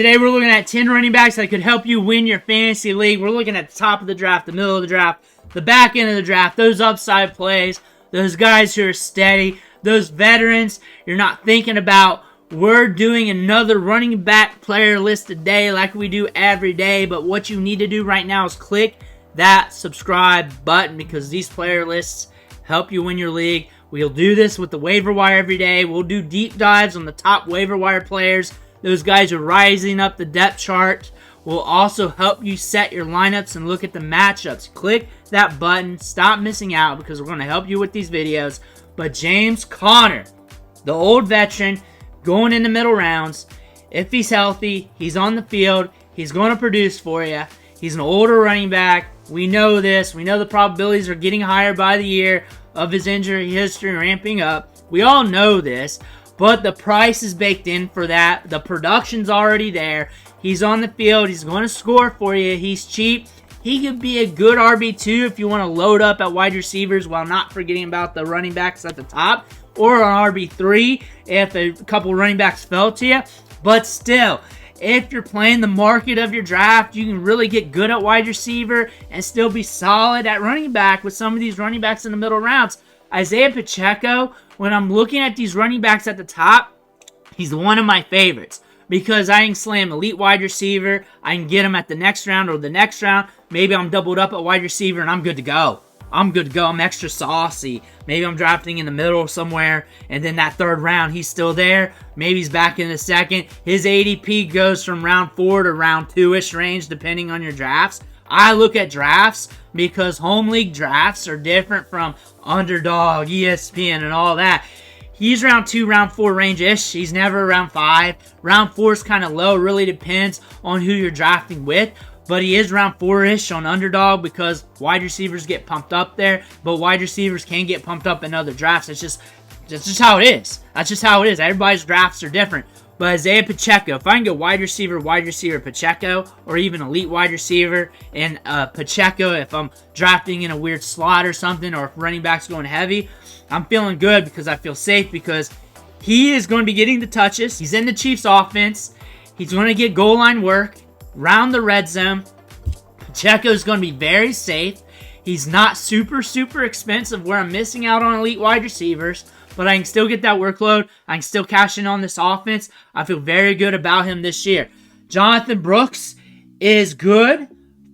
Today we're looking at 10 running backs that could help you win your fantasy league. We're looking at the top of the draft, the middle of the draft, the back end of the draft, those upside plays, those guys who are steady, those veterans you're not thinking about. We're doing another running back player list today like we do every day, but what you need to do right now is click that subscribe button because these player lists help you win your league. We'll do this with the waiver wire every day. We'll do deep dives on the top waiver wire players. Those guys are rising up the depth chart. Will also help you set your lineups and look at the matchups. Click that button. Stop missing out because we're going to help you with these videos. But James Conner, the old veteran, going in the middle rounds. If he's healthy, he's on the field, he's going to produce for you. He's an older running back. We know this. We know the probabilities are getting higher by the year of his injury history ramping up. We all know this. But the price is baked in for that. The production's already there. He's on the field. He's going to score for you. He's cheap. He could be a good RB2 if you want to load up at wide receivers while not forgetting about the running backs at the top. Or an RB3 if a couple running backs fell to you. But still, if you're playing the market of your draft, you can really get good at wide receiver and still be solid at running back with some of these running backs in the middle rounds. Isiah Pacheco, when I'm looking at these running backs at the top, he's one of my favorites because I can slam elite wide receiver. I can get him at the next round or the next round. Maybe I'm doubled up at wide receiver and I'm good to go. I'm extra saucy. Maybe I'm drafting in the middle somewhere and then that third round, he's still there. Maybe he's back in the second. His ADP goes from round 4 to round 2-ish range depending on your drafts. I look at drafts because home league drafts are different from Underdog, ESPN, and all that. He's round 2, round 4 range-ish. He's never round 5. Round 4 is kind of low. Really depends on who you're drafting with. But he is round 4-ish on Underdog because wide receivers get pumped up there. But wide receivers can get pumped up in other drafts. That's just how it is. That's just how it is. Everybody's drafts are different. But Isiah Pacheco, if I can go wide receiver, Pacheco, or even elite wide receiver, and Pacheco, if I'm drafting in a weird slot or something, or if running back's going heavy, I'm feeling good because I feel safe because he is going to be getting the touches. He's in the Chiefs offense. He's going to get goal line work, round the red zone. Pacheco is going to be very safe. He's not super expensive where I'm missing out on elite wide receivers. But I can still get that workload. I can still cash in on this offense. I feel very good about him this year. Jonathan Brooks is good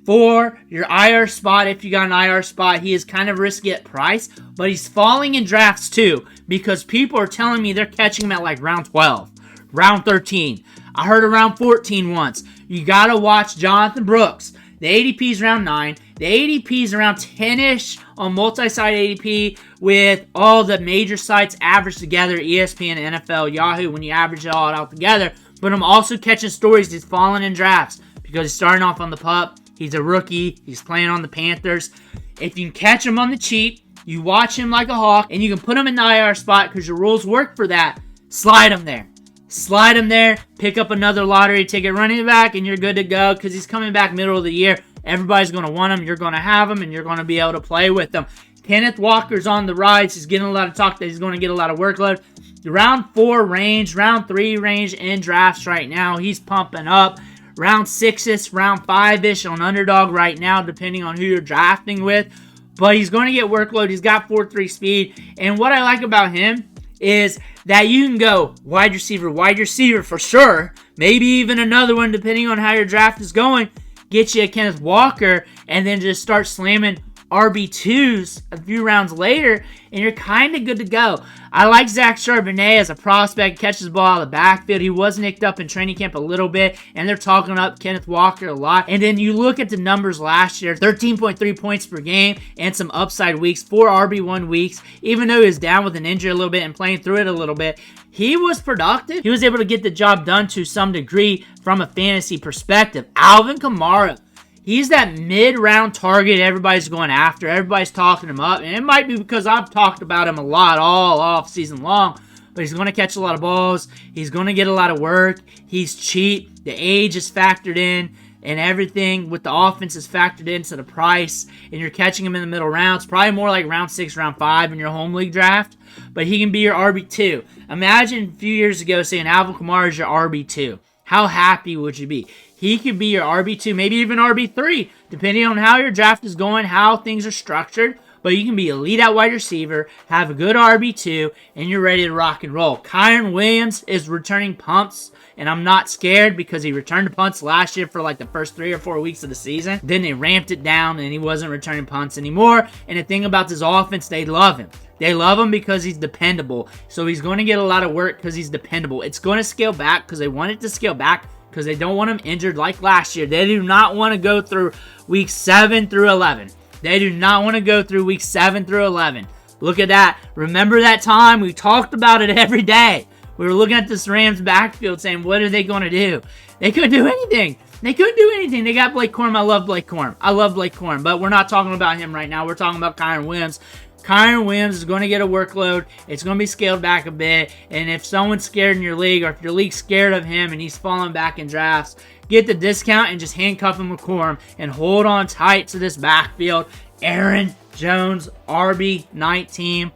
for your IR spot. If you got an IR spot, he is kind of risky at price. But he's falling in drafts too because people are telling me they're catching him at like round 12, round 13. I heard around 14 once. You got to watch Jonathan Brooks. The ADP is around 9. The ADP is around 10-ish on multi-site ADP with all the major sites averaged together, ESPN, NFL, Yahoo, when you average it all out together. But I'm also catching stories he's falling in drafts because he's starting off on the pup. He's a rookie. He's playing on the Panthers. If you can catch him on the cheap, you watch him like a hawk, and you can put him in the IR spot because your rules work for that, slide him there. Slide him there, pick up another lottery ticket running back, and you're good to go because he's coming back middle of the year. Everybody's going to want him. You're going to have him, and you're going to be able to play with him. Kenneth Walker's on the rise. He's getting a lot of talk that he's going to get a lot of workload. The round 4 range, round 3 range in drafts right now. He's pumping up. Round 6-ish, round 5-ish on Underdog right now, depending on who you're drafting with. But he's going to get workload. He's got 4.3 speed. And what I like about him is that you can go wide receiver for sure. Maybe even another one depending on how your draft is going. Get you a Kenneth Walker and then just start slamming RB2s a few rounds later and you're kind of good to go. I like Zach Charbonnet as a prospect, catches the ball out of the backfield. He was nicked up in training camp a little bit and they're talking up Kenneth Walker a lot. And then you look at the numbers last year, 13.3 points per game and some upside weeks, 4 RB1 weeks. Even though he was down with an injury a little bit and playing through it a little bit, he was productive. He was able to get the job done to some degree from a fantasy perspective. Alvin Kamara, he's that mid-round target everybody's going after. Everybody's talking him up. And it might be because I've talked about him a lot all off season long. But he's going to catch a lot of balls. He's going to get a lot of work. He's cheap. The age is factored in. And everything with the offense is factored into the price. And you're catching him in the middle rounds. Probably more like round 6, round 5 in your home league draft. But he can be your RB2. Imagine a few years ago saying Alvin Kamara is your RB2. how happy would you be? He could be your RB2, maybe even RB3, depending on how your draft is going, how things are structured. But you can be elite at wide receiver, have a good RB2, and you're ready to rock and roll. Kyren Williams is returning punts, and I'm not scared because he returned punts last year for like the first 3 or 4 weeks of the season. Then they ramped it down, and he wasn't returning punts anymore. And the thing about this offense, they love him. They love him because he's dependable. So he's going to get a lot of work because he's dependable. It's going to scale back because they want it to scale back because they don't want him injured like last year. They do not want to go through week 7 through 11. They do not want to go through week 7 through 11. Look at that. Remember that time? We talked about it every day. We were looking at this Rams backfield saying, what are they going to do? They couldn't do anything. They couldn't do anything. They got Blake Corum. I love Blake Corum. I love Blake Corum. But we're not talking about him right now. We're talking about Kyren Williams. Kyren Williams is going to get a workload. It's going to be scaled back a bit. And if someone's scared in your league, or if your league's scared of him and he's falling back in drafts, get the discount and just handcuff him with Corum and hold on tight to this backfield. Aaron Jones, RB19,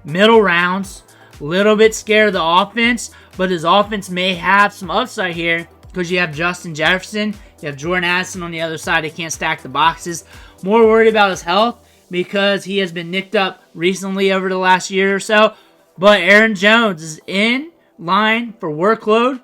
middle rounds. Little bit scared of the offense, but his offense may have some upside here because you have Justin Jefferson, you have Jordan Addison on the other side. They can't stack the boxes. More worried about his health because he has been nicked up recently over the last year or so. But Aaron Jones is in line for workload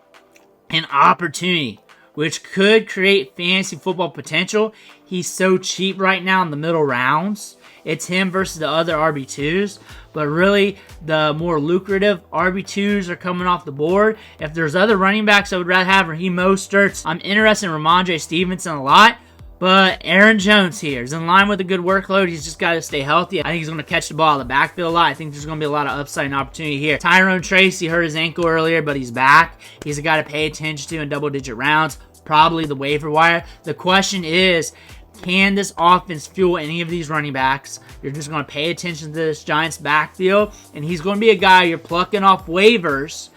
and opportunity, which could create fantasy football potential. He's so cheap right now in the middle rounds. It's him versus the other RB2s. But really, the more lucrative RB2s are coming off the board. If there's other running backs I would rather have, Raheem Mostert. I'm interested in Ramondre Stevenson a lot. But Aaron Jones here is in line with a good workload. He's just got to stay healthy. I think he's going to catch the ball out of the backfield a lot. I think there's going to be a lot of upside and opportunity here. Tyrone Tracey hurt his ankle earlier, but he's back. He's a guy to pay attention to in double-digit rounds. Probably the waiver wire. The question is, can this offense fuel any of these running backs? You're just going to pay attention to this Giants backfield, and he's going to be a guy you're plucking off waivers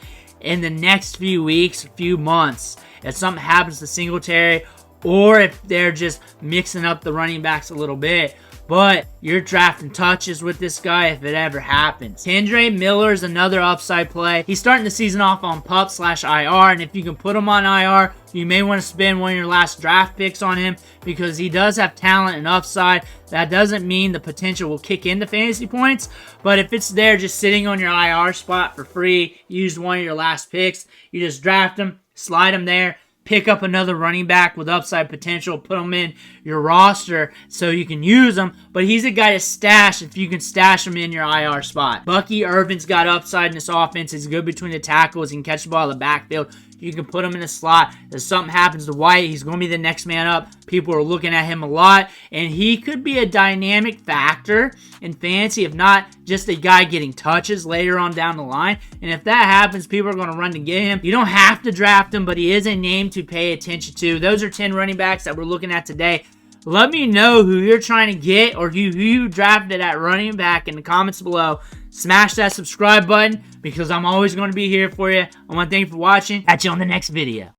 in the next few weeks, few months. If something happens to Singletary, or if they're just mixing up the running backs a little bit. But you're drafting touches with this guy if it ever happens. Kendre Miller is another upside play. He's starting the season off on PUP/IR, and if you can put him on IR, you may want to spend one of your last draft picks on him because he does have talent and upside. That doesn't mean the potential will kick into fantasy points, but if it's there just sitting on your IR spot for free, use one of your last picks, you just draft him, slide him there, pick up another running back with upside potential, put him in your roster so you can use him. But he's a guy to stash if you can stash him in your IR spot. Bucky, Irvin's got upside in this offense. He's good between the tackles. He can catch the ball in the backfield. You can put him in a slot. If something happens to White, he's going to be the next man up. People are looking at him a lot. And he could be a dynamic factor in fantasy, if not just a guy getting touches later on down the line. And if that happens, people are going to run to get him. You don't have to draft him, but he is a name to pay attention to. Those are 10 running backs that we're looking at today. Let me know who you're trying to get or who you drafted at running back in the comments below. Smash that subscribe button because I'm always going to be here for you. I want to thank you for watching. Catch you on the next video.